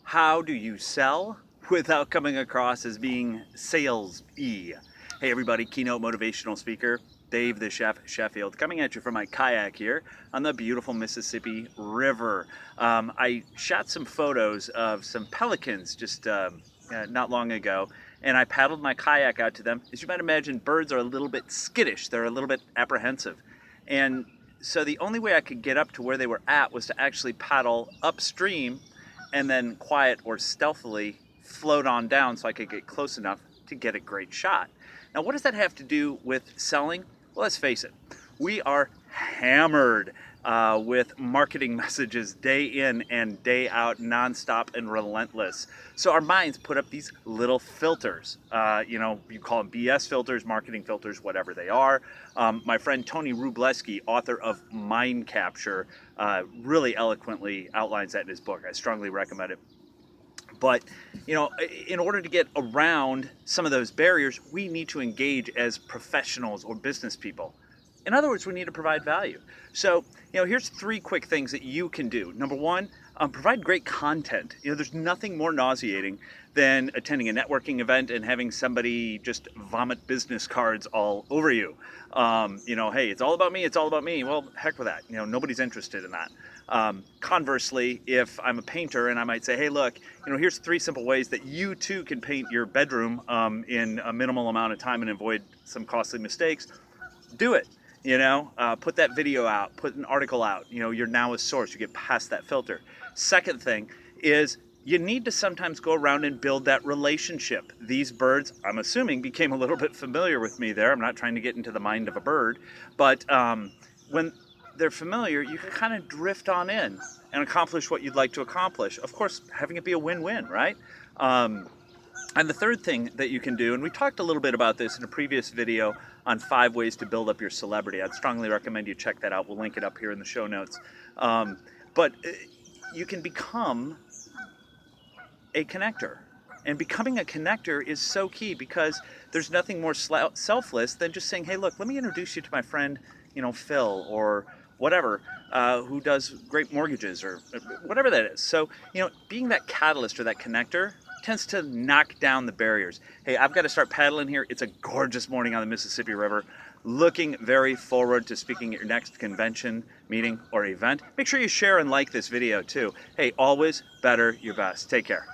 How do you sell without coming across as being sales-y? Hey everybody, Keynote motivational speaker, Dave the Shef, Sheffield, coming at you from my kayak here on the beautiful Mississippi River. I shot some photos of some pelicans just not long ago, and I paddled my kayak out to them. As you might imagine, birds are a little bit skittish. They're a little bit apprehensive. And so the only way I could get up to where they were at was to actually paddle upstream and then quiet or stealthily float on down so I could get close enough to get a great shot. Now, what does that have to do with selling? Well, let's face it, we are hammered with marketing messages day in and day out, nonstop and relentless. So our minds put up these little filters. You call them BS filters, marketing filters, whatever they are. My friend Tony Wróblewski, author of Mind Capture, really eloquently outlines that in his book. I strongly recommend it. But, in order to get around some of those barriers, we need to engage as professionals or business people. In other words, we need to provide value. So, here's 3 quick things that you can do. Number 1, provide great content. There's nothing more nauseating than attending a networking event and having somebody just vomit business cards all over you. Hey, it's all about me, it's all about me. Well, heck with that. Nobody's interested in that. Conversely, if I'm a painter and I might say, hey, look, here's 3 simple ways that you too can paint your bedroom in a minimal amount of time and avoid some costly mistakes, do it. Put that video out, put an article out. You're now a source. You get past that filter. Second thing is you need to sometimes go around and build that relationship. These birds, I'm assuming, became a little bit familiar with me there. I'm not trying to get into the mind of a bird, but when they're familiar, you can kind of drift on in and accomplish what you'd like to accomplish. Of course, having it be a win-win, right? And the third thing that you can do, and we talked a little bit about this in a previous video on 5 ways to build up your celebrity. I'd strongly recommend you check that out. We'll link it up here in the show notes. But you can become a connector. And becoming a connector is so key because there's nothing more selfless than just saying, hey, look, let me introduce you to my friend, Phil, or whatever, who does great mortgages or whatever that is. So, being that catalyst or that connector tends to knock down the barriers. Hey, I've got to start paddling here. It's a gorgeous morning on the Mississippi River. Looking very forward to speaking at your next convention, meeting, or event. Make sure you share and like this video too. Hey, always better your best. Take care.